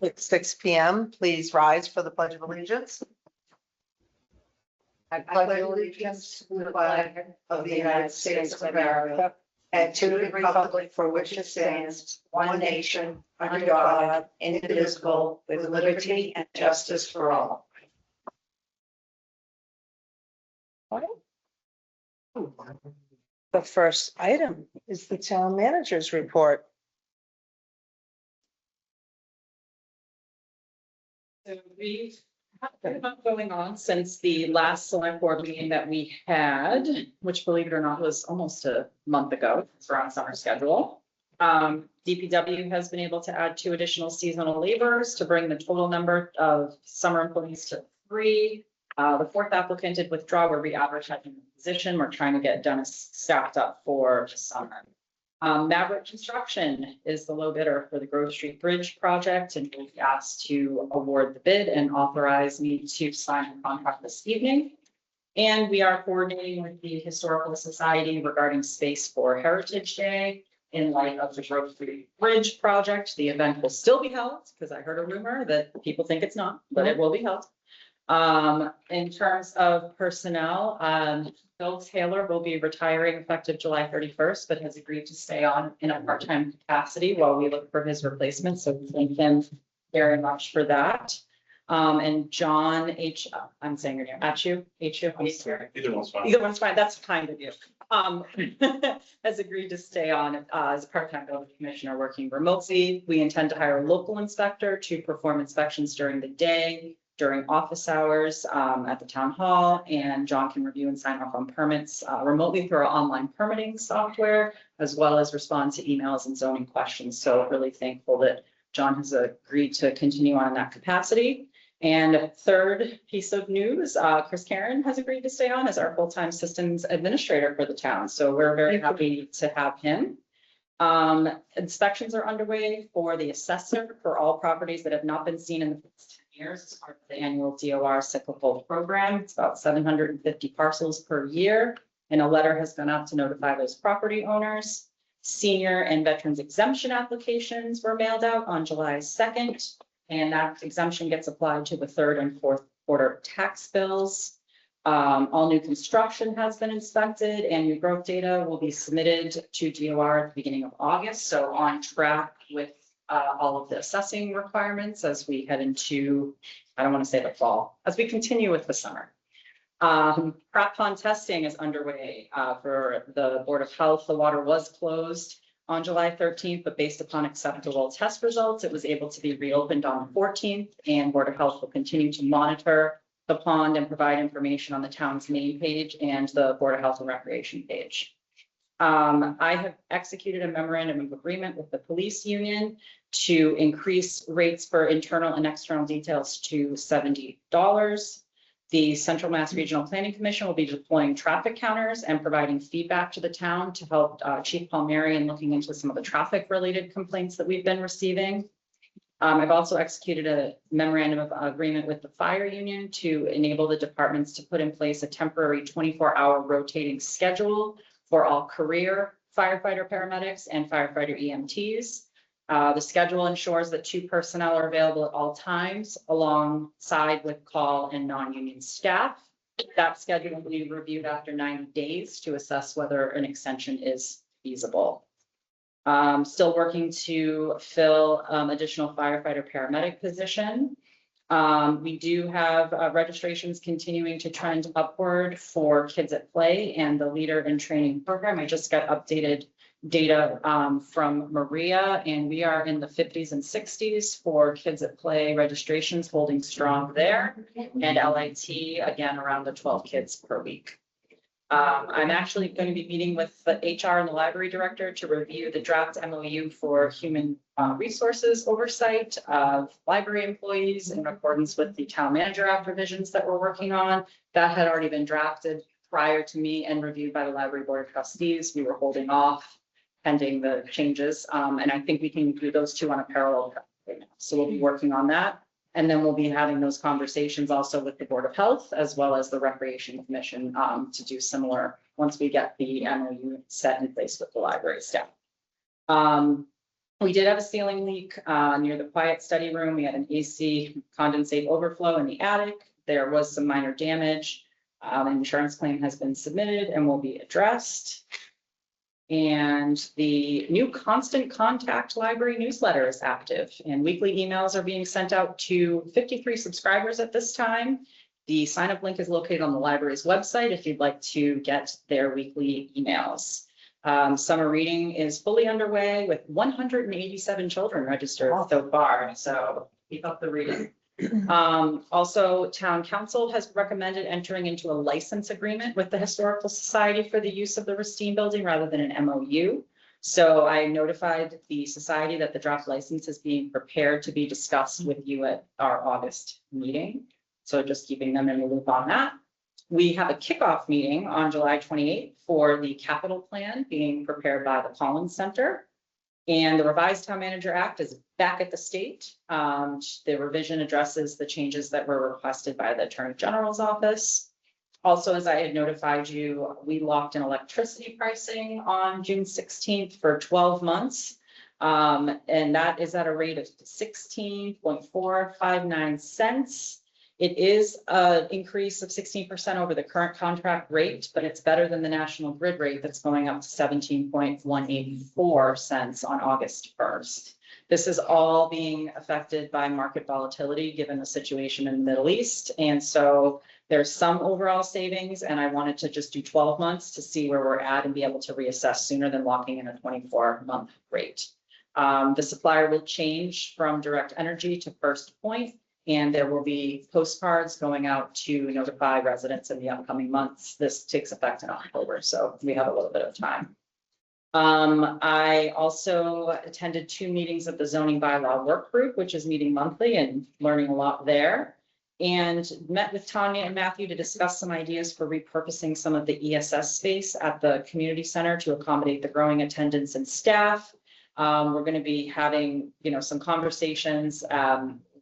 At 6 p.m., please rise for the Pledge of Allegiance. I pledge allegiance to the flag of the United States of America and to the republic for which it stands, one nation, under God, indivisible, with liberty and justice for all. The first item is the town manager's report. So we've had a bit of lot going on since the last select board meeting that we had, which, believe it or not, was almost a month ago. It's on summer schedule. DPW has been able to add 2 additional seasonal laborers to bring the total number of summer employees to 3. The 4th applicant did withdraw. We're re-advertising the position. We're trying to get Dennis staffed up for the summer. Maverick Construction is the low bidder for the Grove Street Bridge project, and will be asked to award the bid and authorize me to sign the contract this evening. And we are coordinating with the Historical Society regarding space for Heritage Day. In light of the Grove Street Bridge project, the event will still be held, because I heard a rumor that people think it's not, but it will be held. In terms of personnel, Bill Taylor will be retiring effective July 31st, but has agreed to stay on in a part-time capacity while we look for his replacement. So we thank him very much for that. And John I'm saying your name, Achu. Either one's fine. Either one's fine. That's kind of you. Has agreed to stay on as a part-time building commissioner working remotely. We intend to hire a local inspector to perform inspections during the day, during office hours at the town hall, and John can review and sign off on permits remotely through our online permitting software, as well as respond to emails and zoning questions. So really thankful that John has agreed to continue on in that capacity. And third piece of news, Chris Karen has agreed to stay on as our full-time systems administrator for the town. So we're very happy to have him. Inspections are underway for the assessor for all properties that have not been seen in the past 10 years as part of the annual DOR cyclical program. It's about 750 parcels per year, and a letter has gone out to notify those property owners. Senior and veterans exemption applications were mailed out on July 2nd. And that exemption gets applied to the 3rd and 4th quarter tax bills. All new construction has been inspected, and new growth data will be submitted to DOR at the beginning of August. So on track with all of the assessing requirements as we head into, I don't want to say the fall, as we continue with the summer. Pratt Pond testing is underway for the Board of Health. The water was closed on July 13th, but based upon acceptable test results, it was able to be reopened on the 14th, and Board of Health will continue to monitor the pond and provide information on the town's main page and the Board of Health and Recreation page. I have executed a memorandum of agreement with the police union to increase rates for internal and external details to $70. The Central Mass Regional Planning Commission will be deploying traffic counters and providing feedback to the town to help Chief Palmieri in looking into some of the traffic related complaints that we've been receiving. I've also executed a memorandum of agreement with the fire union to enable the departments to put in place a temporary 24-hour rotating schedule for all career firefighter paramedics and firefighter EMTs. The schedule ensures that 2 personnel are available at all times alongside with call and non-union staff. That schedule will be reviewed after 90 days to assess whether an extension is feasible. Still working to fill additional firefighter paramedic position. We do have registrations continuing to trend upward for Kids at Play and the Leader in Training program. I just got updated data from Maria, and we are in the 50s and 60s for Kids at Play registrations, holding strong there, and LIT again around the 12 kids per week. I'm actually going to be meeting with the HR and the library director to review the draft MOU for human resources oversight of library employees in accordance with the town manager act revisions that we're working on. That had already been drafted prior to me and reviewed by the library board of trustees. We were holding off pending the changes. And I think we can do those 2 on a parallel track right now. So we'll be working on that. And then we'll be having those conversations also with the Board of Health as well as the Recreation Commission to do similar once we get the MOU set in place with the library staff. We did have a ceiling leak near the quiet study room. We had an AC condensate overflow in the attic. There was some minor damage. An insurance claim has been submitted and will be addressed. And the new Constant Contact Library newsletter is active, and weekly emails are being sent out to 53 subscribers at this time. The sign-up link is located on the library's website if you'd like to get their weekly emails. Summer reading is fully underway with 187 children registered so far, so keep up the reading. Also, town council has recommended entering into a license agreement with the Historical Society for the use of the Racine building rather than an MOU. So I notified the society that the draft license is being prepared to be discussed with you at our August meeting. So just keeping them in the loop on that. We have a kickoff meeting on July 28th for the capital plan being prepared by the Collins Center. And the revised Town Manager Act is back at the state. The revision addresses the changes that were requested by the Attorney General's office. Also, as I had notified you, we locked in electricity pricing on June 16th for 12 months. And that is at a rate of 16.459 cents. It is an increase of 16% over the current contract rate, but it's better than the national grid rate that's going up to 17.184 cents on August 1st. This is all being affected by market volatility given the situation in the Middle East. And so there's some overall savings, and I wanted to just do 12 months to see where we're at and be able to reassess sooner than locking in a 24-month rate. The supplier will change from Direct Energy to First Point. And there will be postcards going out to notify residents in the upcoming months. This takes effect in October, so we have a little bit of time. I also attended 2 meetings of the zoning bylaw work group, which is meeting monthly and learning a lot there. And met with Tanya and Matthew to discuss some ideas for repurposing some of the ESS space at the community center to accommodate the growing attendance and staff. We're going to be having, some conversations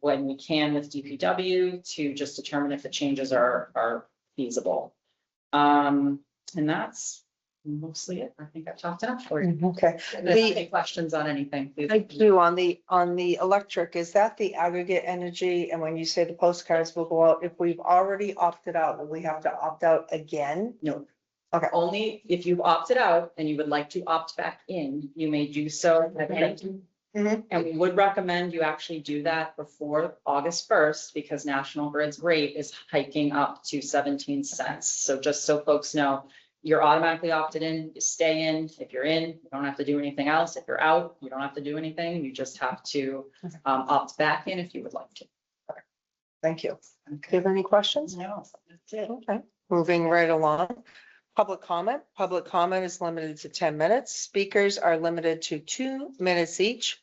when we can with DPW to just determine if the changes are feasible. And that's mostly it. I think I've talked enough for you. Okay. If you have any questions on anything, please. I do on the electric, is that the aggregate energy? And when you say the postcards will go out, if we've already opted out, will we have to opt out again? No. Okay. Only if you've opted out and you would like to opt back in, you may do so at any time. Mhm. And we would recommend you actually do that before August 1st because National Grid's rate is hiking up to 17 cents. So just so folks know, you're automatically opted in, you stay in. If you're in, you don't have to do anything else. If you're out, you don't have to do anything. You just have to opt back in if you would like to. Thank you. Do you have any questions? No, that's it. Okay, moving right along. Public comment. Public comment is limited to 10 minutes. Speakers are limited to 2 minutes each.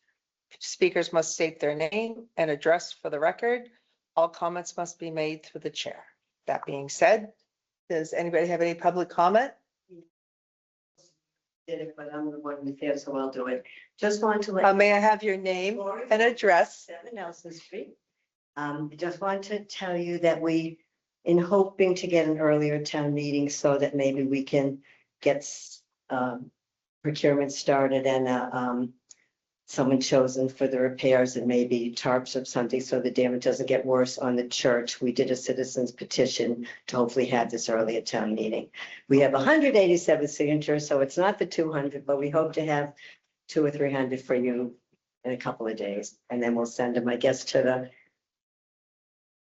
Speakers must state their name and address for the record. All comments must be made through the chair. That being said, does anybody have any public comment? Did it, but I'm the one who's there, so I'll do it. Just want to let. May I have your name and address? 7 Nelson Street. I just want to tell you that we, in hoping to get an earlier town meeting so that maybe we can get procurement started and someone chosen for the repairs and maybe tarps or something so the damage doesn't get worse on the church. We did a citizen's petition to hopefully have this early at town meeting. We have 187 signatures, so it's not the 200, but we hope to have 200 or 300 for you in a couple of days. And then we'll send them, I guess, to the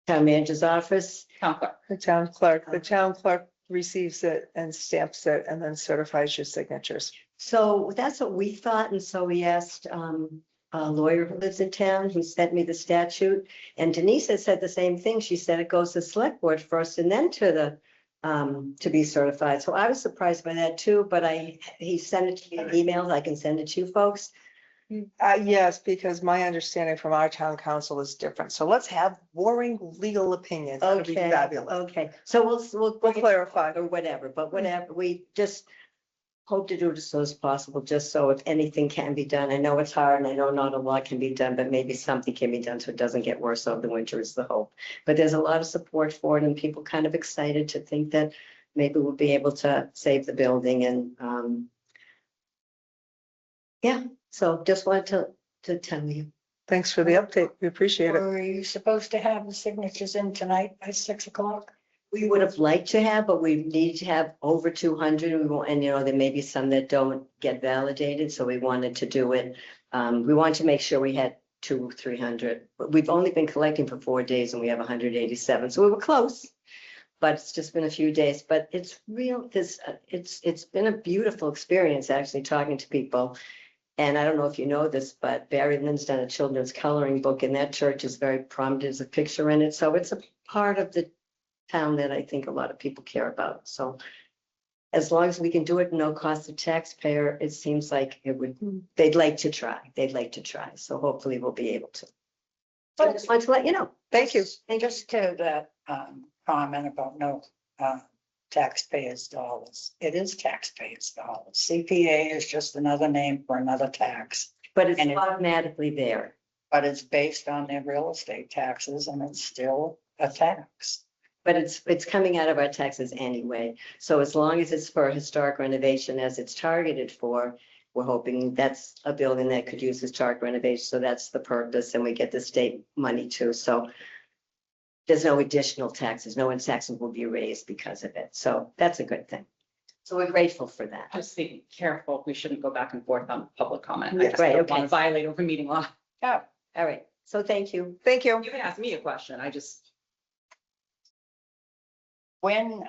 town manager's office. Town clerk. The town clerk. The town clerk receives it and stamps it and then certifies your signatures. So that's what we thought, and so we asked a lawyer who lives in town, who sent me the statute, and Denise had said the same thing. She said it goes to select board first and then to the to be certified. So I was surprised by that too, but he sent it to me in email. I can send it to you folks. Yes, because my understanding from our town council is different. So let's have boring legal opinions. That would be Okay, fabulous. okay. So we'll clarify. or whatever, but whatever, we just hope to do it as soon as possible, just so if anything can be done. I know it's hard and I know not a lot can be done, but maybe something can be done so it doesn't get worse over the winter is the hope. But there's a lot of support for it and people kind of excited to think that maybe we'll be able to save the building and Yeah, so just wanted to tell you. Thanks for the update. We appreciate it. Were you supposed to have the signatures in tonight by 6 o'clock? We would have liked to have, but we need to have over 200. We want, and you know, there may be some that don't get validated, so we wanted to do it. We wanted to make sure we had 200-300, but we've only been collecting for 4 days and we have 187, so we were close. But it's just been a few days, but it's real, it's been a beautiful experience actually talking to people. And I don't know if you know this, but Barry Lynn's done a children's coloring book and that church is very prominent. There's a picture in it. So it's a part of the town that I think a lot of people care about. So as long as we can do it, no cost to taxpayer, it seems like it would, they'd like to try. They'd like to try. So hopefully we'll be able to. So I just wanted to let you know. Thank you. And just to that comment about no taxpayers' dollars. It is taxpayers' dollars. CPA is just another name for another tax, But it's And it- automatically there. but it's based on their real estate taxes and it's still a tax. But it's coming out of our taxes anyway. So as long as it's for historic renovation as it's targeted for, we're hoping that's a building that could use historic renovation. So that's the purpose and we get the state money too. So there's no additional taxes. No one's taxes will be raised because of it. So that's a good thing. So we're grateful for that. Just be careful. We shouldn't go back and forth on public comment. I Yeah, just right, don't want okay. to violate open meeting law. Yeah. All right. So thank you. Thank you. You can ask me a question. I just, When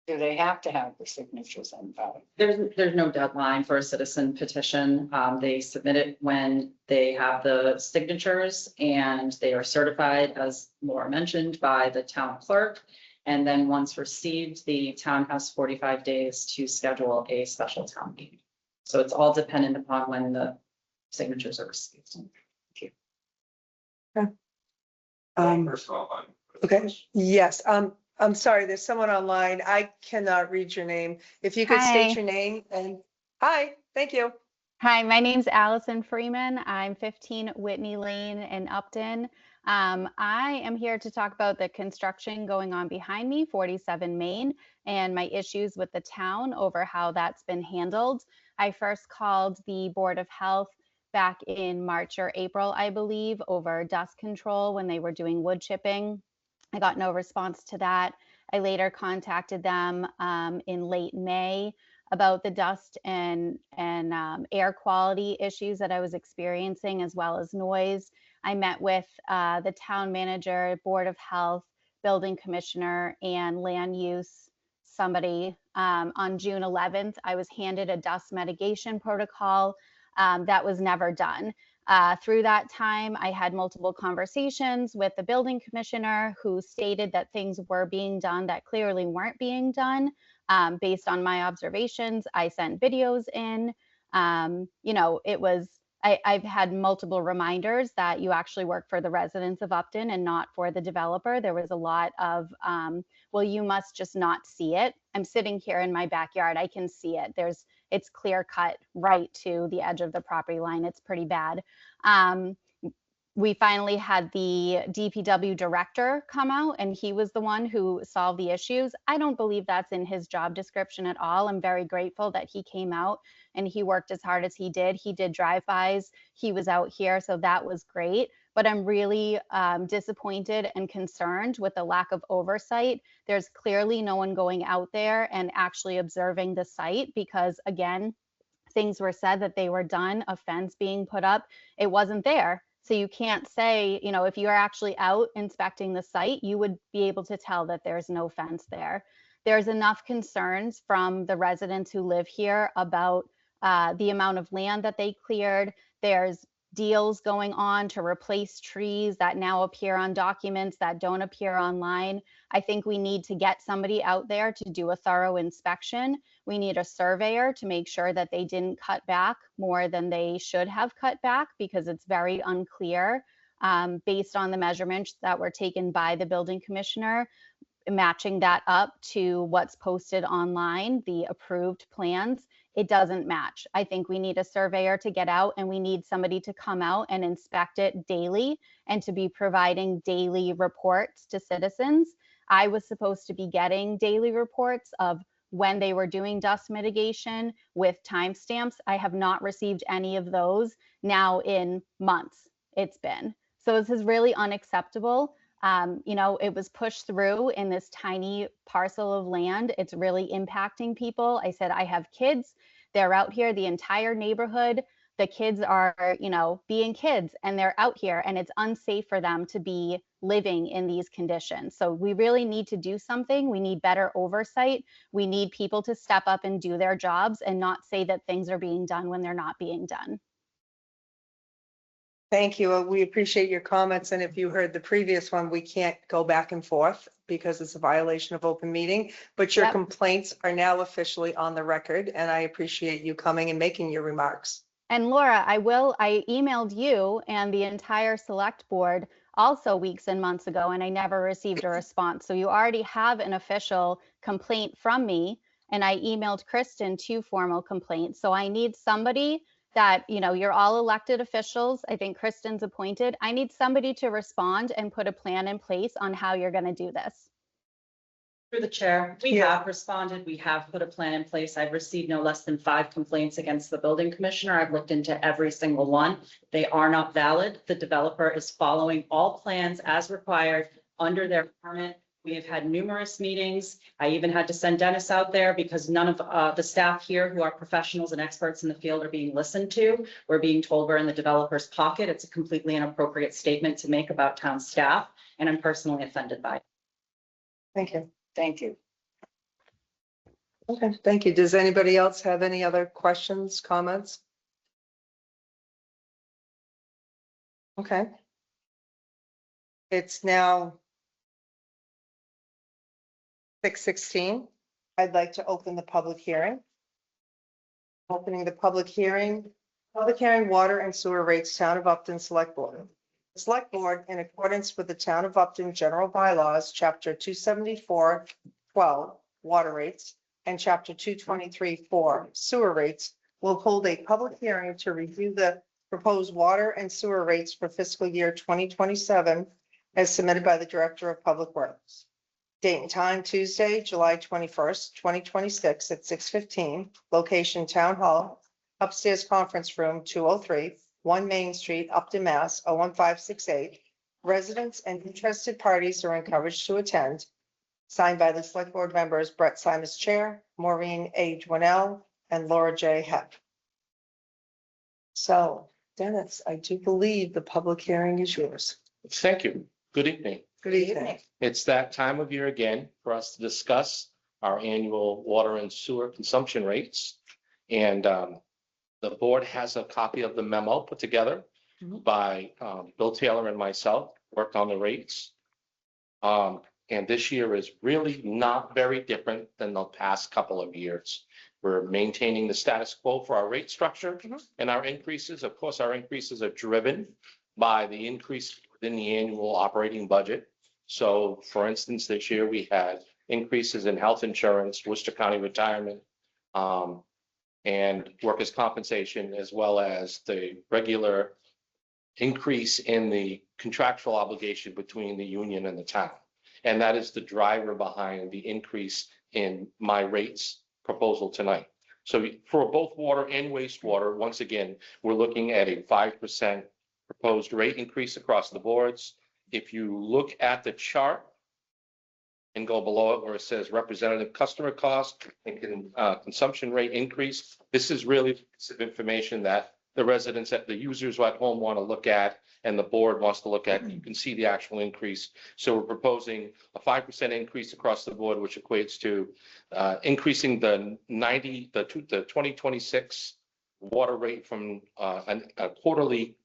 do they have to have the signatures in by? there's no deadline for a citizen petition. They submit it when they have the signatures and they are certified, as Laura mentioned, by the town clerk. And then once received, the town has 45 days to schedule a special town meeting. So it's all dependent upon when the signatures are received. First of all, Okay, yes, I'm sorry, there's someone online. I cannot read your name. If you could Hi. state your name and, hi, thank you. Hi, my name's Allison Freeman. I'm 15 Whitney Lane in Upton. I am here to talk about the construction going on behind me, 47 Main, and my issues with the town over how that's been handled. I first called the Board of Health back in March or April, I believe, over dust control when they were doing wood chipping. I got no response to that. I later contacted them in late May about the dust and air quality issues that I was experiencing, as well as noise. I met with the town manager, Board of Health, building commissioner, and land use somebody on June 11th. I was handed a dust mitigation protocol that was never done. Through that time, I had multiple conversations with the building commissioner who stated that things were being done that clearly weren't being done. Based on my observations, I sent videos in. I've had multiple reminders that you actually work for the residents of Upton and not for the developer. There was a lot of, well, you must just not see it. I'm sitting here in my backyard. I can see it. It's clear cut right to the edge of the property line. It's pretty bad. We finally had the DPW director come out and he was the one who solved the issues. I don't believe that's in his job description at all. I'm very grateful that he came out and he worked as hard as he did. He did drive-bys. He was out here, so that was great. But I'm really disappointed and concerned with the lack of oversight. There's clearly no one going out there and actually observing the site because, again, things were said that they were done, a fence being put up. It wasn't there. So you can't say, if you're actually out inspecting the site, you would be able to tell that there's no fence there. There's enough concerns from the residents who live here about the amount of land that they cleared. There's deals going on to replace trees that now appear on documents that don't appear online. I think we need to get somebody out there to do a thorough inspection. We need a surveyor to make sure that they didn't cut back more than they should have cut back because it's very unclear based on the measurements that were taken by the building commissioner, matching that up to what's posted online, the approved plans. It doesn't match. I think we need a surveyor to get out and we need somebody to come out and inspect it daily and to be providing daily reports to citizens. I was supposed to be getting daily reports of when they were doing dust mitigation with timestamps. I have not received any of those now in months. It's been. So this is really unacceptable. It was pushed through in this tiny parcel of land. It's really impacting people. I said, I have kids. They're out here, the entire neighborhood. The kids are, being kids, and they're out here, and it's unsafe for them to be living in these conditions. So we really need to do something. We need better oversight. We need people to step up and do their jobs and not say that things are being done when they're not being done. Thank you. We appreciate your comments. And if you heard the previous one, we can't go back and forth because it's a violation of open meeting. But your Yep. complaints are now officially on the record, and I appreciate you coming and making your remarks. And Laura, I emailed you and the entire select board also weeks and months ago, and I never received a response. So you already have an official complaint from me, and I emailed Kristen 2 formal complaints. So I need somebody that, you're all elected officials. I think Kristen's appointed. I need somebody to respond and put a plan in place on how you're going to do this. Through the chair, we Yeah. have responded. We have put a plan in place. I've received no less than 5 complaints against the building commissioner. I've looked into every single one. They are not valid. The developer is following all plans as required under their permit. We have had numerous meetings. I even had to send Dennis out there because none of the staff here who are professionals and experts in the field are being listened to. We're being told we're in the developer's pocket. It's a completely inappropriate statement to make about town staff, and I'm personally offended by it. Thank you. Thank you. Okay, thank you. Does anybody else have any other questions, comments? Okay. It's now 6:16. I'd like to open the public hearing. Opening the public hearing, water and sewer rates, Town of Upton Select Board. The Select Board, in accordance with the Town of Upton General Bylaws, Chapter 274-12, water rates, and Chapter 223-4, sewer rates, will hold a public hearing to review the proposed water and sewer rates for fiscal year 2027 as submitted by the Director of Public Works. Date and time, Tuesday, July 21st, 2026 at 6:15. Location, Town Hall, upstairs conference room, 203, 1 Main Street, Upton, Mass. 01568. Residents and interested parties are encouraged to attend. Signed by the Select Board members Brett Simas, Chair, Maureen A. Dwinell, and Laura J. Hepp. So, Dennis, I do believe the public hearing is yours. Thank you. Good evening. Good evening. It's that time of year again for us to discuss our annual water and sewer consumption rates. And the board has a copy of the memo put together by Bill Taylor and myself, worked on the rates. And this year is really not very different than the past couple of years. We're maintaining the status quo for our rate structure and our increases. Of course, our increases are driven by the increase within the annual operating budget. So for instance, this year we had increases in health insurance, Worcester County retirement, and workers' compensation, as well as the regular increase in the contractual obligation between the union and the town. And that is the driver behind the increase in my rates proposal tonight. So for both water and wastewater, once again, we're looking at a 5% proposed rate increase across the boards. If you look at the chart and go below it where it says representative customer cost and consumption rate increase, this is really some information that the residents, that the users at home want to look at and the board wants to look at. You can see the actual increase. So we're proposing a 5% increase across the board, which equates to increasing the 2026 water rate from a quarterly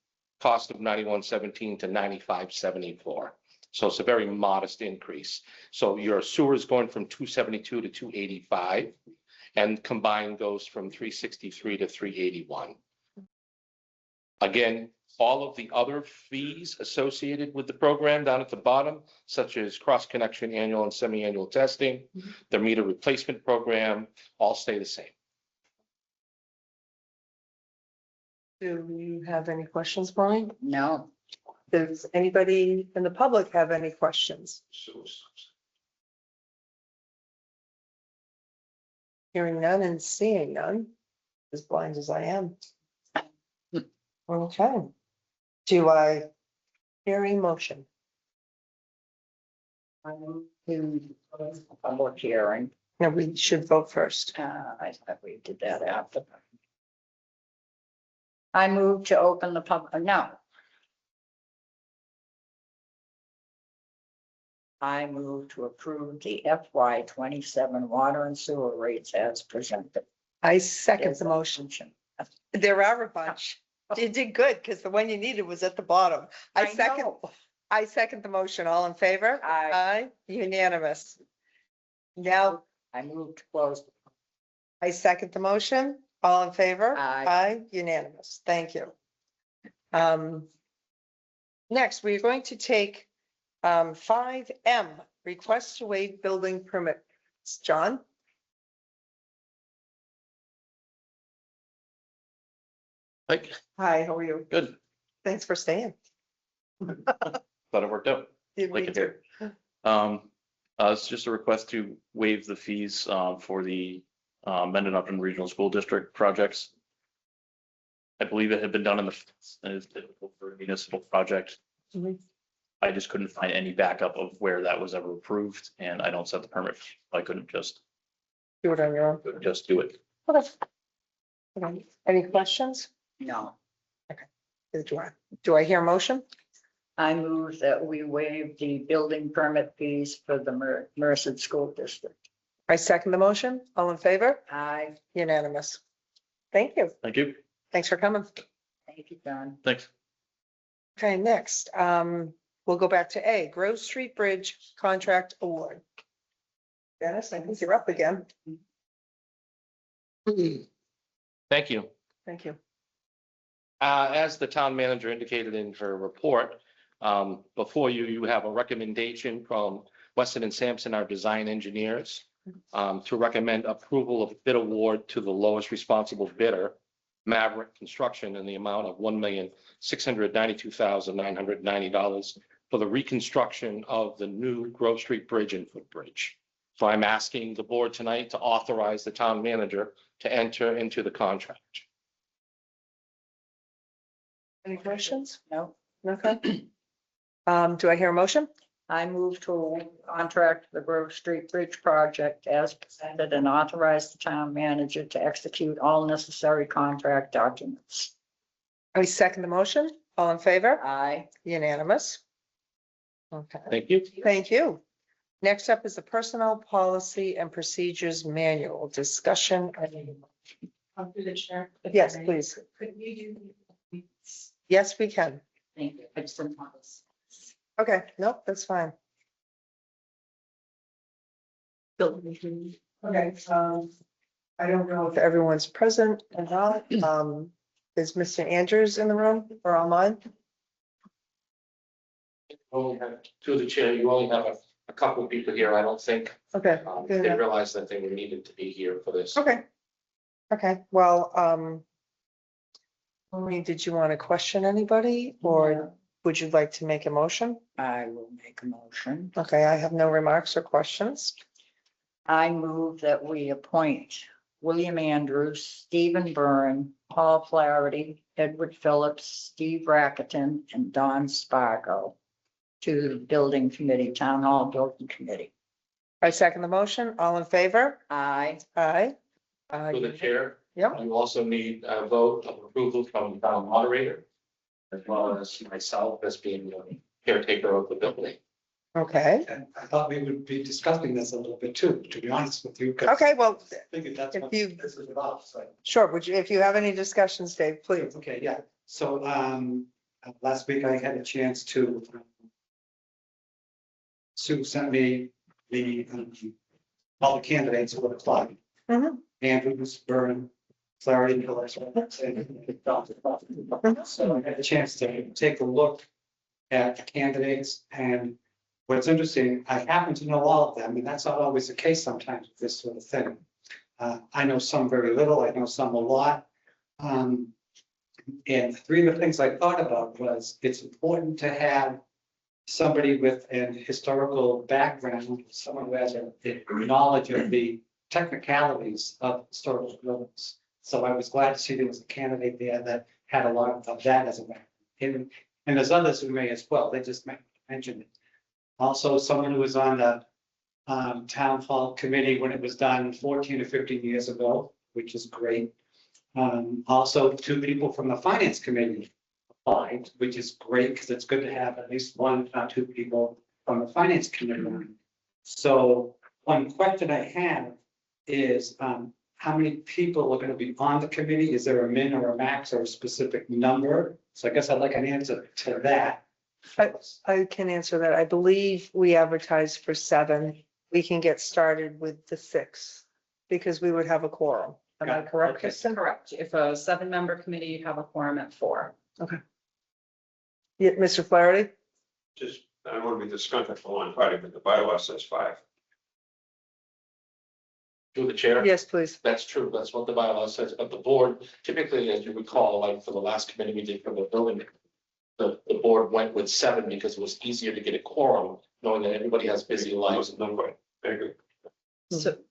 cost of $91.17 to $95.74. So it's a very modest increase. So your sewer is going from 272 to 285, and combined goes from 363 to 381. Again, all of the other fees associated with the program down at the bottom, such as cross-connection annual and semi-annual testing, the meter replacement program, all stay the same. Do you have any questions, Maureen? No. Does anybody in the public have any questions? Hearing none and seeing none, as blind as I am. Okay. Do I hear a motion? Public hearing. No, we should vote first. I thought we did that after. I move to open the public, no. I move to approve the FY 27 water and sewer rates as presented. I second the motion. There are a bunch. You did good because the one you needed was at the bottom. I second the motion. All in favor? I Unanimous. Now, move to close. I second the motion. All in favor? Aye. Unanimous. Thank you. Next, we're going to take 5M, request to waive building permits. John? Like, Hi, how are you? good, Thanks for staying. thought it worked out. Did we Like it do? It's just a request to waive the fees for the Mendon Upton Regional School District projects. I believe it had been done in the, and it's typical for a municipal project. Mhm. I just couldn't find any backup of where that was ever approved, and I don't set the permit. I couldn't just Do it on your own. do it. Okay. Okay. Any questions? No. Do I hear a motion? I move that we waive the building permit fees for the Merced School District. I second the motion. All in favor? I Unanimous. Thank you. Thank you. Thanks for coming. thank you, John. Thanks. Okay, next, we'll go back to A, Grove Street Bridge Contract Award. Dennis, I think you're up again. Thank you. Thank you. As the town manager indicated in her report, before you, you have a recommendation from Weston and Sampson, our design engineers, to recommend approval of bid award to the lowest responsible bidder, Maverick Construction, in the amount of $1,692,990 for the reconstruction of the new Grove Street Bridge and footbridge. So I'm asking the board tonight to authorize the town manager to enter into the contract. Any questions? No, Okay. Do I hear a motion? I move to contract the Grove Street Bridge project as presented and authorize the town manager to execute all necessary contract documents. I second the motion. All in favor? I Unanimous. Okay, Thank you. thank you. Next up is the Personnel Policy and Procedures Manual discussion. Through the chair. Yes, please. Could you do? Yes, we can. Thank you. I just didn't want this. Okay, nope, that's fine. Okay, I don't know if everyone's present or not. Is Mr. Andrews in the room or online? Only have, to the chair, you only have a couple of people here, I don't think. Okay. They realized that they were needed to be here for this. Okay. Okay, well, Maureen, did you want to question anybody or would you like to make a motion? I will make a motion. Okay, I have no remarks or questions. I move that we appoint William Andrews, Stephen Byrne, Paul Flaherty, Edward Phillips, Steve Rackerton, and Don Spargo to the Building Committee, Town Hall Building Committee. I second the motion. All in favor? I Aye. To the chair. Yep. You also need a vote of approval from the town moderator, as well as myself as being the caretaker of the building. Okay, And I thought we would be discussing this a little bit too, to be honest with you. 'cause okay, well, I figured that's if what you- this is about, so. sure. Would you, if you have any discussions, Dave, please. Okay, yeah, so, last week I had a chance to. Sue sent me the, all the candidates who applied. Mhm. Andrews, Byrne, Flaherty, Phillips. So I had a chance to take a look at the candidates, and what's interesting, I happen to know all of them, and that's not always the case sometimes with this sort of thing. I know some very little, I know some a lot. And three of the things I thought about was it's important to have somebody with an historical background, someone who has a knowledge of the technicalities of historical buildings. So I was glad to see there was a candidate there that had a lot of that as a background. And there's others who may as well, they just mentioned it. Also, someone who was on the town hall committee when it was done 14 or 15 years ago, which is great. Also, 2 people from the finance committee applied, which is great because it's good to have at least 1 or 2 people from the finance committee. So one question I have is, how many people are going to be on the committee? Is there a min or a max or a specific number? So I guess I'd like an answer to that. I can answer that. I believe we advertised for 7. We can get started with the 6 because we would have a quorum. Am I correct, Okay. Kristen? Correct. If a 7-member committee, you have a quorum at 4. Yeah, Mr. Flaherty? Just, I don't want to be disgruntled on Friday, but the bylaw says 5. Through the chair. Yes, please. That's true. That's what the bylaw says. But the board, typically, as you recall, like for the last committee we did for the building, the board went with 7 because it was easier to get a quorum, knowing that everybody has busy lives. I agree.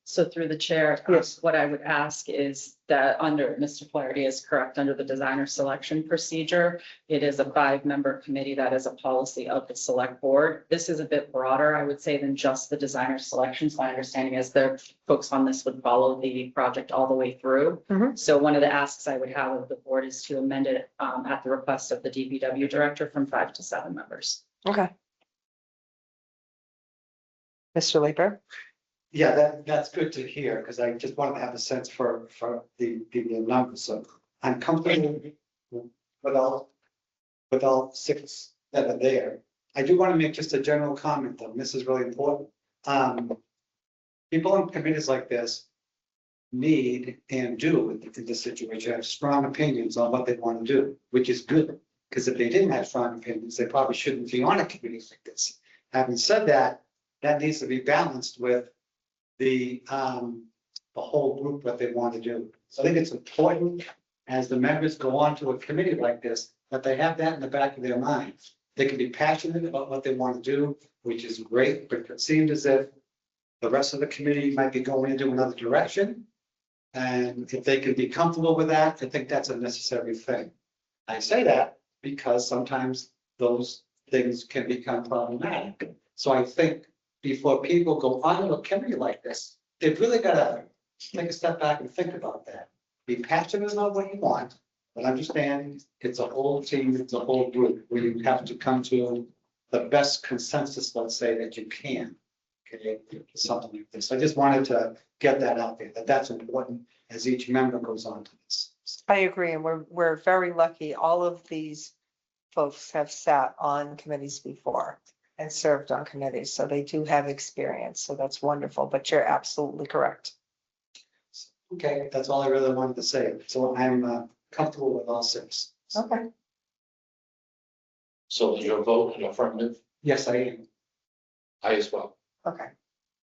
So through the chair, Yes. what I would ask is that under, Mr. Flaherty is correct, under the designer selection procedure, it is a 5-member committee that is a policy of the select board. This is a bit broader, I would say, than just the designer selections. My understanding is the folks on this would follow the project all the way through. Mhm. So one of the asks I would have of the board is to amend it at the request of the DPW director from 5 to 7 members. Okay. Mr. Leeper? Yeah, that's good to hear, because I just wanted to have a sense for the numbers, so I'm comfortable with all 6 that are there. I do want to make just a general comment, though, and this is really important. People in committees like this need and do, in this situation, have strong opinions on what they want to do, which is good, because if they didn't have strong opinions, they probably shouldn't be on a committee like this. Having said that, that needs to be balanced with the whole group, what they want to do. So I think it's important as the members go on to a committee like this, that they have that in the back of their minds. They can be passionate about what they want to do, which is great, but it seemed as if the rest of the committee might be going into another direction. And if they can be comfortable with that, I think that's a necessary thing. I say that because sometimes those things can become problematic. So I think before people go on a committee like this, they've really got to take a step back and think about that. Be passionate about what you want, but understand it's a whole team, it's a whole group where you have to come to the best consensus, let's say, that you can. Okay, something like this. I just wanted to get that out there, that that's important as each member goes on to this. I agree, and we're very lucky. All of these folks have sat on committees before and served on committees, so they do have experience. So that's wonderful, but you're absolutely correct. Okay, that's all I really wanted to say. So I'm comfortable with all 6. Okay. So your vote in affirmative, Yes, I am. I as well. Okay.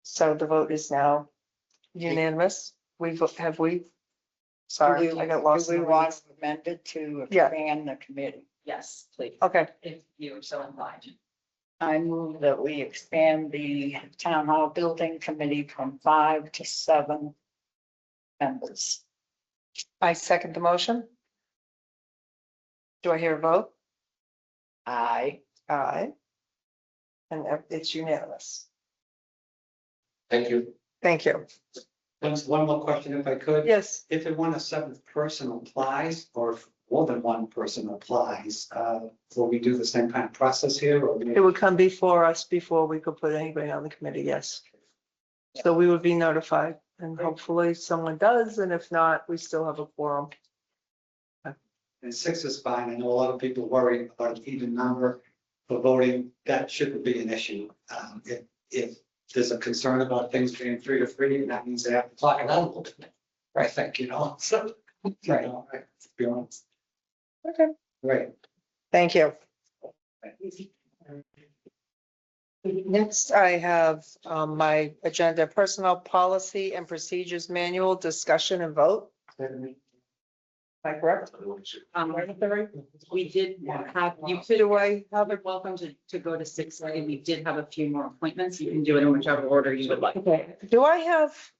So the vote is now unanimous. Have we? Sorry, I got lost. Do in we the want weeds. to amend it to Yeah. expand the committee? Yes, please, Okay, if you are so inclined. I move that we expand the town hall building committee from 5 to 7 members. I second the motion. Do I hear a vote? Aye. Aye. And it's unanimous. Thank you. Thank you. One more question if I could. Yes, If it one a 7th person applies, or if more than one person applies, will we do the same kind of process here, or? it would come before us before we could put anybody on the committee, yes. So we would be notified and hopefully someone does, and if not, we still have a quorum. And 6 is fine. I know a lot of people worry about an even number for voting. That shouldn't be an issue. If there's a concern about things being 3 to 3, that means they have to talk it out a little bit. I think, so, right, to be honest. Okay. Right. Thank you. Next, I have my agenda, personnel policy and procedures manual, discussion and vote. Am I correct? We did have, you could, Do I have you're welcome to go to 6:30. We did have a few more appointments. You can do it in whichever order you would like. Okay, do I have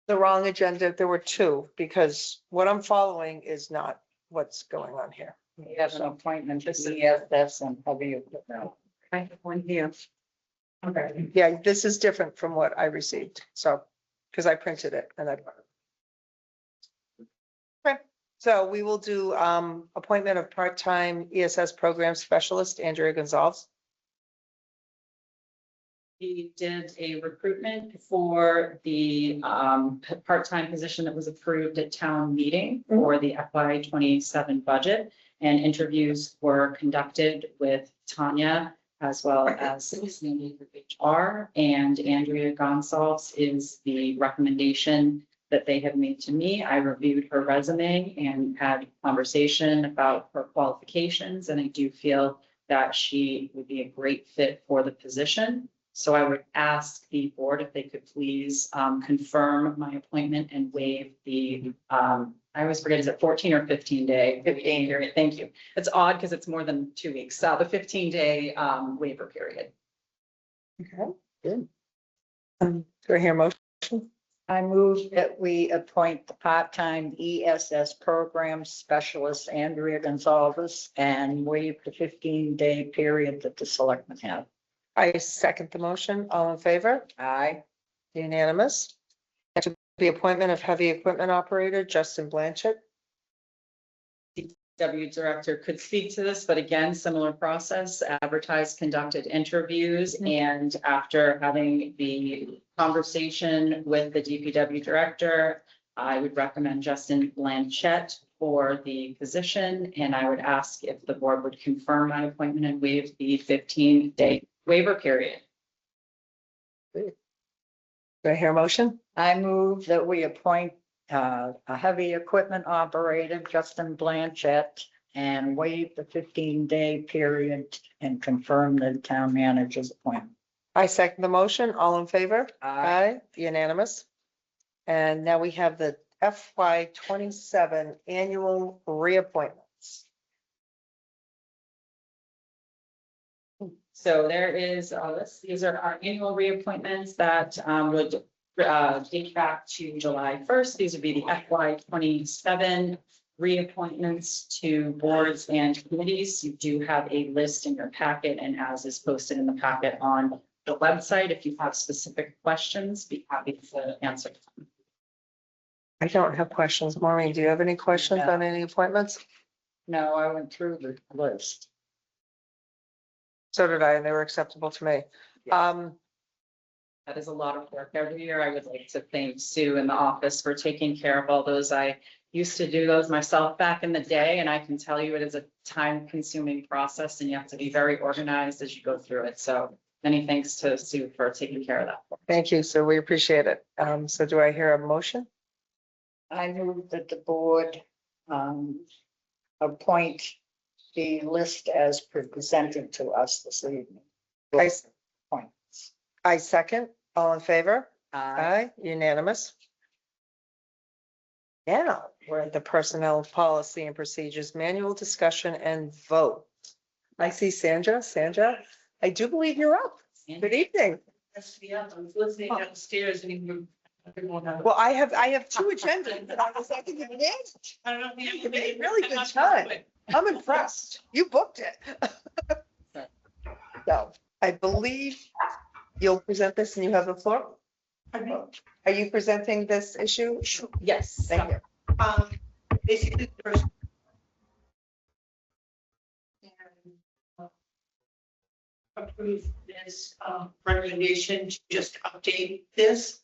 the wrong agenda. There were two, because what I'm following is not what's going on here. We have an appointment to ESS and heavy equipment. I have one here. Okay. Yeah, this is different from what I received, so, because I printed it and I. Okay, so we will do appointment of part-time ESS program specialist, Andrea Gonzalez. We did a recruitment for the part-time position that was approved at town meeting for the FY 27 budget. And interviews were conducted with Tanya as well as Cindy with HR, and Andrea Gonzalez is the recommendation that they have made to me. I reviewed her resume and had conversation about her qualifications, and I do feel that she would be a great fit for the position. So I would ask the board if they could please confirm my appointment and waive the, I always forget, is it 14 or 15 day? 15 period, thank you. It's odd because it's more than 2 weeks. The 15-day waiver period. Okay, good. Do I hear a motion? I move that we appoint the part-time ESS program specialist Andrea Gonzalez and waive the 15-day period that the selectmen have. I second the motion. All in favor? Aye. Unanimous. And to the appointment of heavy equipment operator, Justin Blanchett. DPW director could speak to this, but again, similar process, advertised, conducted interviews, and after having the conversation with the DPW director, I would recommend Justin Blanchett for the position, and I would ask if the board would confirm my appointment and waive the 15-day waiver period. Do I hear a motion? I move that we appoint a heavy equipment operator, Justin Blanchett, and waive the 15-day period and confirm the town manager's appointment. I second the motion. All in favor? Aye. Unanimous. And now we have the FY 27 annual reappointments. So there is a list. These are our annual reappointments that would date back to July 1st. These would be the FY 27 reappointments to boards and committees. You do have a list in your packet, and as is posted in the packet on the website, if you have specific questions, be happy to answer them. I don't have questions. Maureen, do you have any questions No. on any appointments? No, I went through the list. So did I, and they were acceptable to me. That is a lot of work every year. I would like to thank Sue in the office for taking care of all those. I used to do those myself back in the day, and I can tell you it is a time-consuming process, and you have to be very organized as you go through it. So many thanks to Sue for taking care of that. Thank you. So we appreciate it. So do I hear a motion? I move that the board appoint the list as presented to us this evening. Appointments. I second. All in favor? Aye. Unanimous. Now, we're at the Personnel Policy and Procedures Manual discussion and vote. I see Sandra. Sandra, I do believe you're up. Good evening. Yeah, I was listening downstairs and you were. Well, I have two agendas, but I was like, you made it. I don't know if You made really good time. I'm impressed. You booked it. So I believe you'll present this and you have the floor. Are you presenting this issue? Yes. Thank you. Basically, the first. Approve this recommendation to just update this.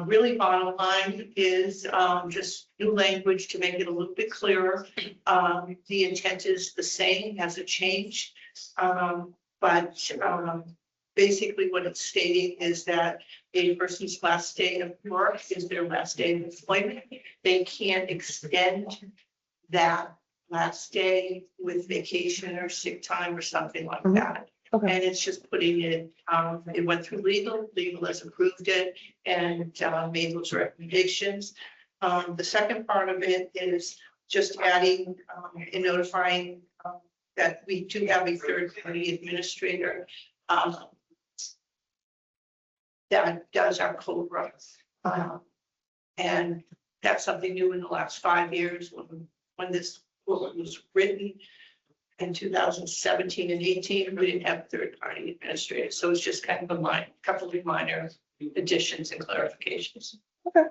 Really bottom line is just new language to make it a little bit clearer. The intent is the same, hasn't changed. But basically what it's stating is that a person's last day of work is their last day of employment. They can't extend that last day with vacation or sick time or something like that. Okay. And it's just putting it, it went through legal has approved it and made those recommendations. The second part of it is just adding and notifying that we do have a third-party administrator that does our COBRA And that's something new in the last 5 years when this book was written. In 2017 and 18, we didn't have third-party administrators, so it's just kind of a couple of minor additions and clarifications. Okay.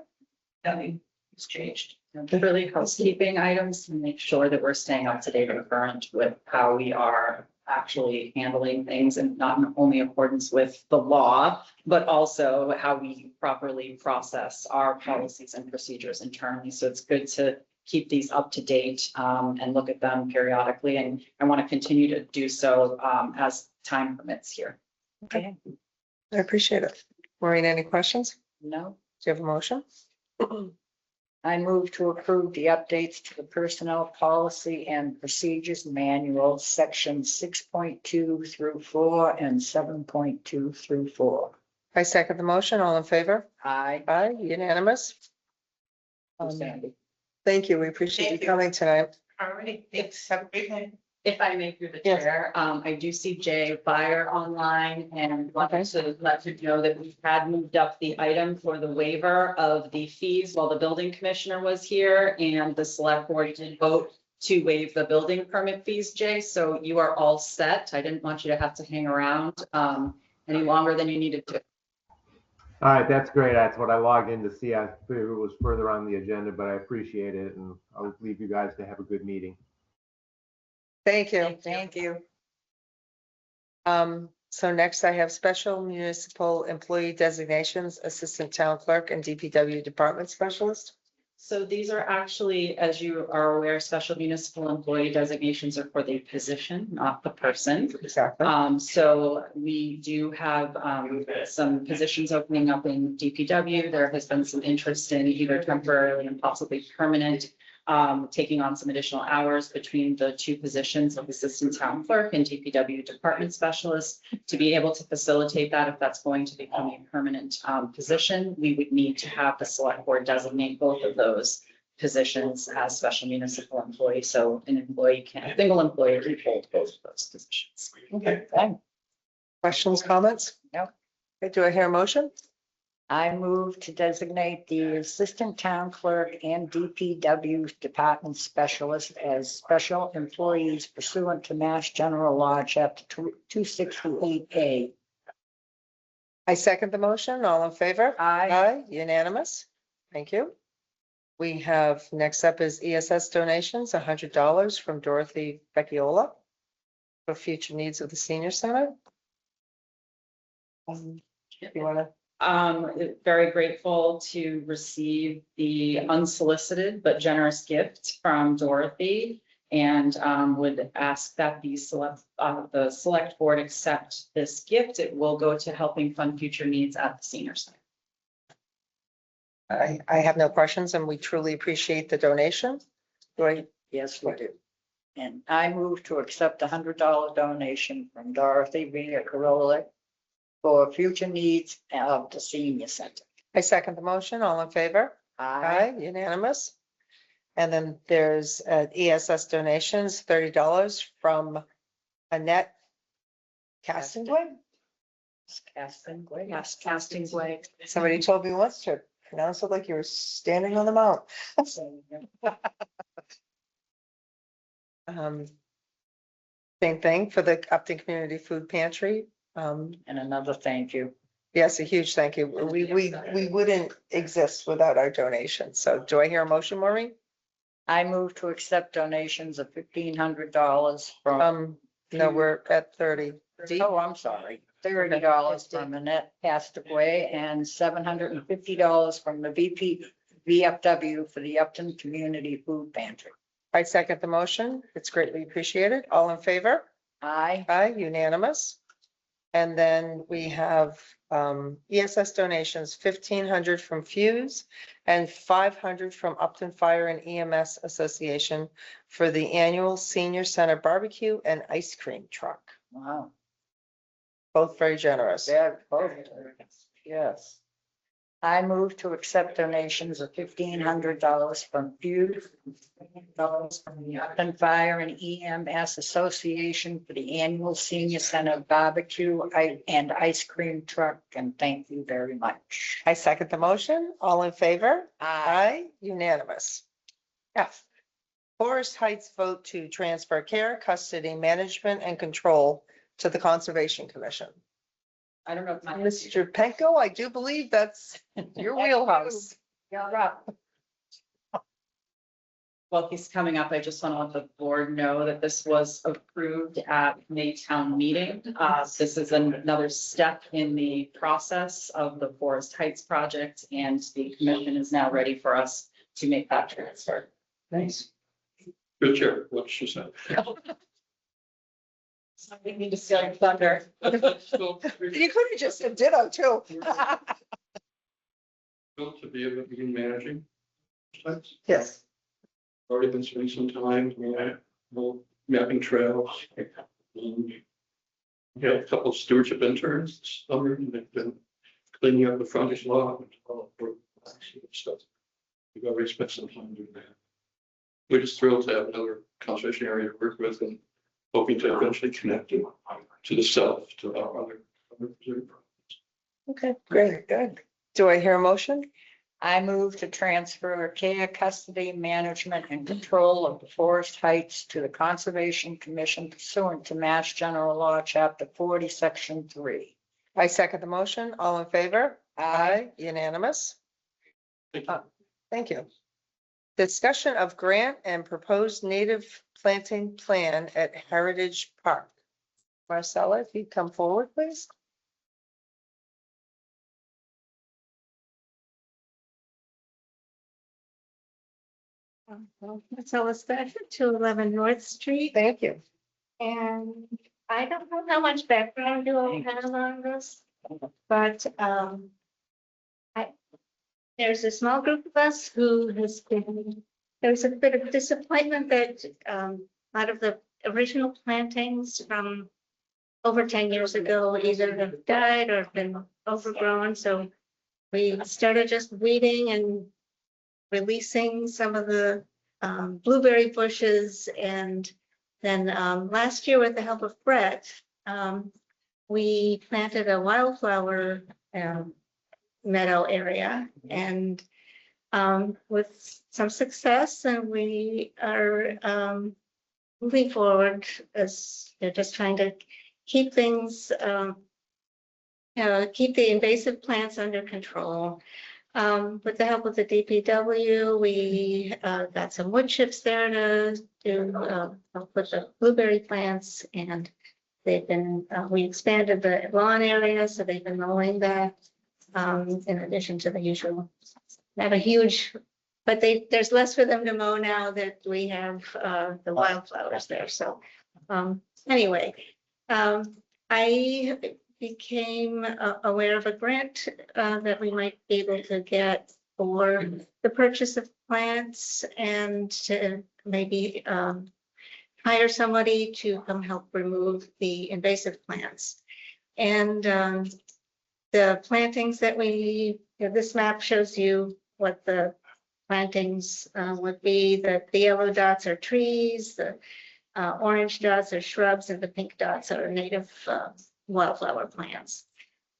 Nothing has changed. Really housekeeping items to make sure that we're staying up to date and current with how we are actually handling things and not in only accordance with the law, but also how we properly process our policies and procedures internally. So it's good to keep these up to date and look at them periodically. And I want to continue to do so as time permits here. Okay, I appreciate it. Maureen, any questions? no, Do you have a motion? I move to approve the updates to the Personnel Policy and Procedures Manual, section 6.2 through 4 and 7.2 through 4. I second the motion. All in favor? Aye. Aye, unanimous. Sandy. Thank you. We appreciate you Thank you. coming tonight. All right, thanks. Have a great night. If I may through the Yes. chair, I do see Jay Byer online and wanted to let you know that we had moved up the item for the waiver of the fees while the building commissioner was here and the select board did vote to waive the building permit fees, Jay. So you are all set. I didn't want you to have to hang around any longer than you needed to. All right, that's great. That's what I logged in to see. I figured it was further on the agenda, but I appreciate it, and I'll leave you guys to have a good meeting. Thank you. Thank you. So next I have special municipal employee designations, assistant town clerk and DPW department specialist. So these are actually, as you are aware, special municipal employee designations are for the position, not the person. Exactly. So we do have some positions opening up in DPW. There has been some interest in either temporarily and possibly permanent, taking on some additional hours between the two positions of assistant town clerk and DPW department specialist. To be able to facilitate that, if that's going to become a permanent position, we would need to have the select board designate both of those positions as special municipal employees. So a single employee can hold both of those positions. Okay. Questions, comments? No. Okay, do I hear a motion? I move to designate the assistant town clerk and DPW department specialist as special employees pursuant to Mass General Law, Chapter 268A. I second the motion. All in favor? Aye. Aye, unanimous. Thank you. We have, next up is ESS donations, $100 from Dorothy Vecchiola for future needs of the senior center. You wanna? Very grateful to receive the unsolicited but generous gift from Dorothy. And would ask that the select board accept this gift. It will go to helping fund future needs at the senior center. I have no questions and we truly appreciate the donation. Do I? Yes, we do. And I move to accept a $100 donation from Dorothy Via Caroli for future needs of the senior center. I second the motion. All in favor? Aye. Aye, unanimous. And then there's ESS donations, $30 from Annette Castingway. Castingway. Yes, casting way. Somebody told me once to pronounce it like you were standing on the mount. Same thing for the Upton Community Food Pantry. And another thank you. Yes, a huge thank you. We wouldn't exist without our donation. So do I hear a motion, Maureen? I move to accept donations of $1,500 from, No, we're at 30. oh, I'm sorry, $30 from Annette Castaway and $750 from the VFW for the Upton Community Food Pantry. I second the motion. It's greatly appreciated. All in favor? Aye. Aye, unanimous. And then we have ESS donations, 1,500 from Fuse and 500 from Upton Fire and EMS Association for the annual Senior Center Barbecue and Ice Cream Truck. Wow. Both very generous. They're both, yes. I move to accept donations of $1,500 from dollars from the Upton Fire and EMS Association for the annual senior center barbecue and ice cream truck, and thank you very much. I second the motion. All in favor? Aye, unanimous. F, Forest Heights vote to transfer care, custody, management, and control to the Conservation Commission. I don't know if my. Mr. Penko, I do believe that's your wheelhouse. You're up. While he's coming up, I just want to let the board know that this was approved at Maytown meeting. This is another step in the process of the Forest Heights project, and the commission is now ready for us to make that transfer. Thanks. Good chair, what she said. So we need to steal your thunder. You could have just said ditto too. Built to be able to begin managing. Sites. Yes. Already been spending some time, mapping trails. We have a couple of stewardship interns this summer, and they've been cleaning up the frontage lot. And all of stuff. We've already spent some time doing that. We're just thrilled to have another conservation area to work with, and hoping to eventually connect it to the south, to our other preserve projects. Okay, great, good. Do I hear a motion? I move to transfer care, custody, management, and control of the Forest Heights to the Conservation Commission pursuant to Mass General Law, Chapter 40, Section 3. I second the motion. All in favor? Aye. Unanimous. Thank you. Thank you. Discussion of grant and proposed native planting plan at Heritage Park. Marcella, if you'd come forward, please. Marcella Stafford, 211 North Street, Thank you. and I don't know how much background you all have on this, but there's a small group of us who has been, there's a bit of disappointment that out of the original plantings from over 10 years ago either have died or been overgrown, so we started just weeding and releasing some of the blueberry bushes, and then last year with the help of Brett, we planted a wildflower meadow area, and with some success, and we are moving forward as they're just trying to keep things, keep the invasive plants under control. With the help of the DPW, we got some wood chips there to help with the blueberry plants, and they've been, we expanded the lawn area, so they've been mowing that in addition to the usual. Not a huge, but there's less for them to mow now that we have the wildflowers there. So anyway, I became aware of a grant that we might be able to get for the purchase of plants and to maybe hire somebody to come help remove the invasive plants. And the plantings that this map shows you what the plantings would be. The yellow dots are trees, the orange dots are shrubs, and the pink dots are native wildflower plants.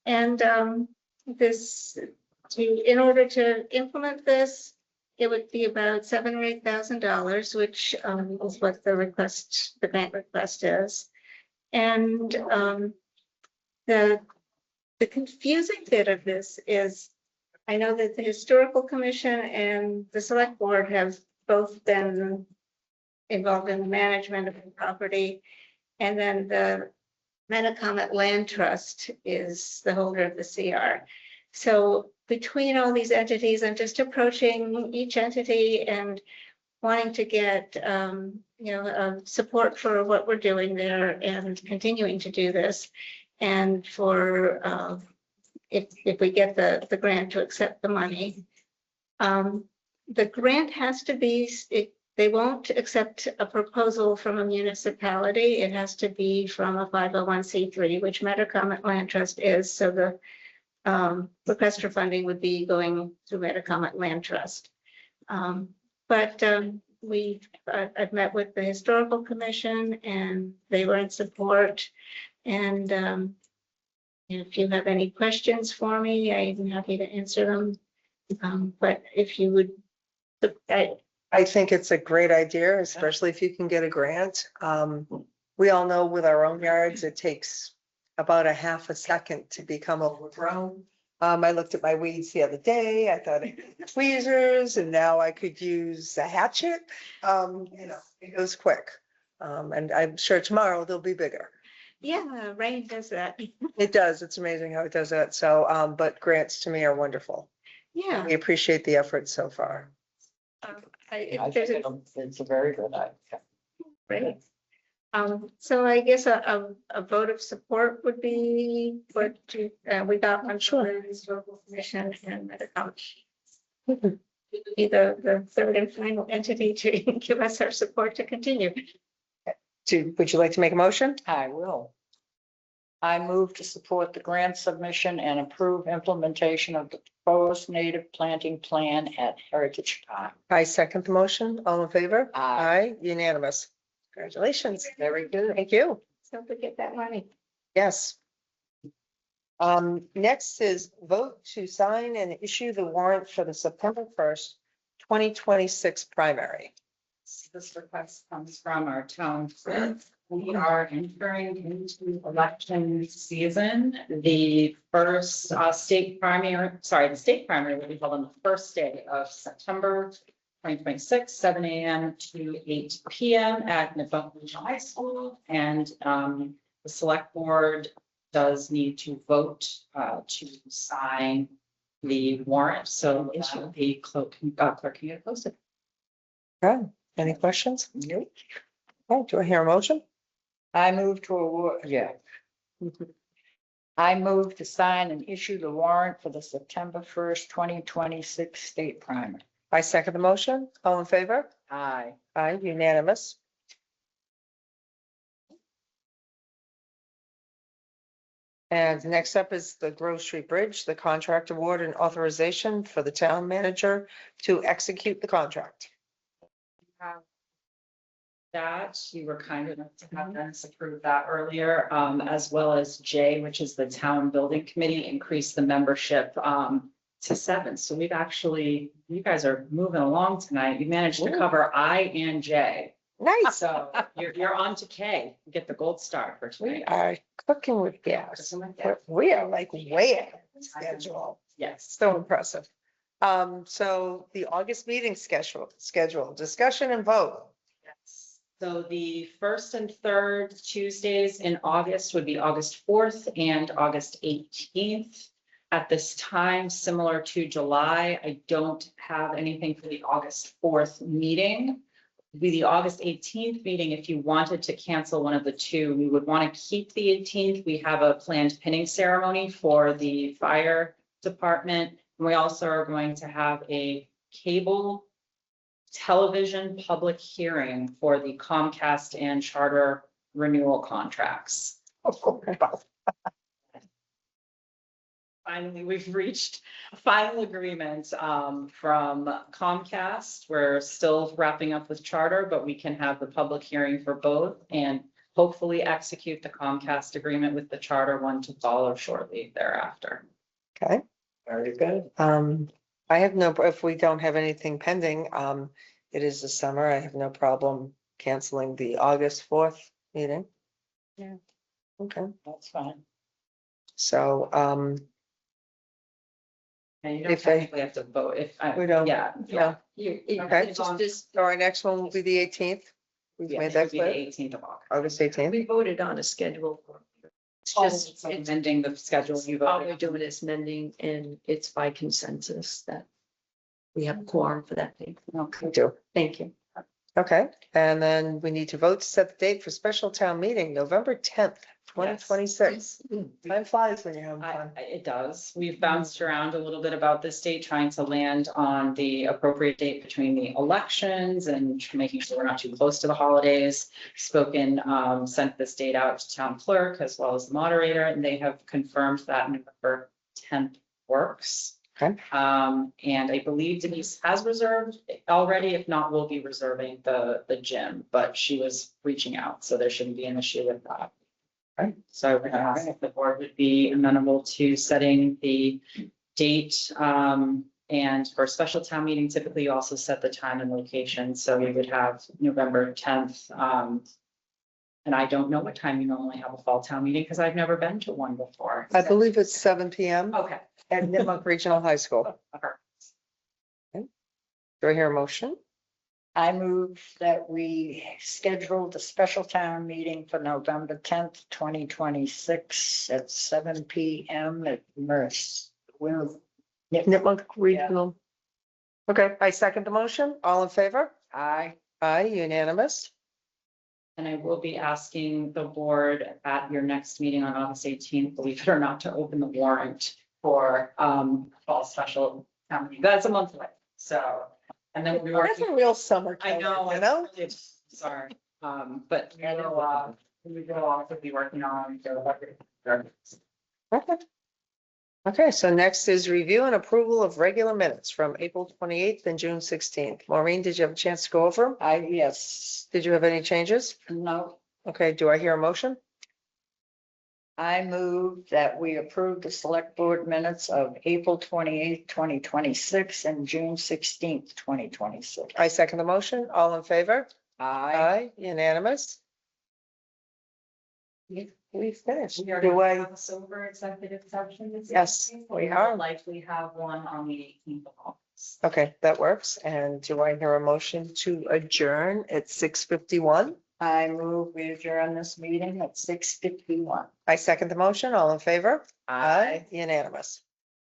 And in order to implement this, it would be about $7,000 or $8,000, which is what the grant request is. And the confusing bit of this is, I know that the Historical Commission and the Select Board have both been involved in the management of the property, and then the Metacomet Land Trust is the holder of the CR. So between all these entities, I'm just approaching each entity and wanting to get support for what we're doing there and continuing to do this, and for if we get the grant, to accept the money. The grant has to be, they won't accept a proposal from a municipality. It has to be from a 501c3, which Metacomet Land Trust is. So request for funding would be going through Metacomet Land Trust. But I've met with the Historical Commission and they were in support. And if you have any questions for me, I'm happy to answer them. But if you would, I think it's a great idea, especially if you can get a grant. We all know with our own yards, it takes about a half a second to become overgrown. I looked at my weeds the other day. I thought it had tweezers and now I could use a hatchet. It goes quick. And I'm sure tomorrow they'll be bigger. yeah, rain does that. It does. It's amazing how it does that. So, but grants to me are wonderful. Yeah. We appreciate the effort so far. I There's think a it's a very good idea. Great. So I guess a vote of support would be what we got one from the Historical Commission and Metacomet. Be the third and final entity to give us our support to continue. Would you like to make a motion? I will. I move to support the grant submission and approve implementation of the proposed native planting plan at Heritage Park. I second the motion. All in favor? Aye. Unanimous. Congratulations. Very good. Thank you. So we get that money. Yes. Next is vote to sign and issue the warrant for the September 1st, 2026 primary. This request comes from our town clerk. We are entering into election season. The first the state primary will be held on the first day of September 2026, 7 a.m. to 8 p.m. at Nipmuc Regional High School. And the select board does need to vote to sign the warrant. So the clerk can get posted. Okay. Any questions? Nope. Oh, do I hear a motion? I move to award, yeah. I move to sign and issue the warrant for the September 1st, 2026 state primary. I second the motion. All in favor? Aye. Aye, unanimous. And next up is the Grove Street Bridge, the contract award and authorization for the town manager to execute the contract. That you were kind enough to have Dennis approve that earlier, as well as Jay, which is the town building committee, increased the membership to 7. So we've actually, you guys are moving along tonight. You managed to cover I and J. Nice. So you're on to K. You get the gold star for We tonight. are cooking with gas. We are like way ahead of schedule. Yes. So impressive. So the August meeting schedule, discussion and vote. Yes. So the first and third Tuesdays in August would be August 4th and August 18th. At this time, similar to July, I don't have anything for the August 4th meeting. Be the August 18th meeting. If you wanted to cancel one of the two, we would want to keep the 18th. We have a planned pinning ceremony for the fire department. And we also are going to have a cable television public hearing for the Comcast and Charter renewal contracts. Finally, we've reached a final agreement from Comcast. We're still wrapping up with Charter, but we can have the public hearing for both and hopefully execute the Comcast agreement with the Charter one to follow shortly thereafter. Okay. Very good. I have no, if we don't have anything pending, it is the summer. I have no problem canceling the August 4th meeting. Yeah. Okay. That's fine. So, And you don't If they- technically have to vote if. We don't- Yeah. no. Okay. It's on- So our next one will be the 18th. We've Yeah, made it that would be the clear. 18th of August. August 18th. We voted on a schedule. It's Oh, just, it's it's amending the schedule you all voted we're on. doing is mending, and it's by consensus that we have a quorum for that date. We do. Thank you. Okay. And then we need to vote to set the date for special town meeting, November 10th, 2026. Time flies when you're having fun. It does. We've bounced around a little bit about this date, trying to land on the appropriate date between the elections and making sure we're not too close to the holidays. Sent this date out to town clerk as well as the moderator, and they have confirmed that November 10th works. Okay. And I believe Denise has reserved already. If not, we'll be reserving the gym, but she was reaching out, so there shouldn't be an issue with that. Okay. So I would ask if the board would be amenable to setting the date, and for a special town meeting, typically you also set the time and location, so we would have November 10th. And I don't know what time you normally have a fall town meeting, because I've never been to one before. I believe it's 7 PM Okay. at Nipmuc Regional High School. Do I hear a motion? I move that we schedule the special town meeting for November 10th, 2026 at 7 PM at Merce. Nipmuc Regional. Okay, I second the motion. All in favor? Aye. Aye, unanimous. And I will be asking the board at your next meeting on August 18th, believe it or not, to open the warrant for fall special town meeting. That's a month away, so. And then we'll be That's working. a real summer I killer, know, you know? it's, sorry, but we will also be working on the. Okay. Okay, so next is review and approval of regular minutes from April 28th and June 16th. Maureen, did you have a chance to go over them? Yes. Did you have any changes? No. Okay, do I hear a motion? I move that we approve the select board minutes of April 28th, 2026 and June 16th, 2026. I second the motion. All in favor? Aye. Aye, unanimous. We finished. We are Do going I, to have a sober executive session this Yes, evening. we will are. Likely have one on the 18th of August. okay, that works. And do I hear a motion to adjourn at 6:51? I move we adjourn this meeting at 6:51. I second the motion. All in favor? Unanimous.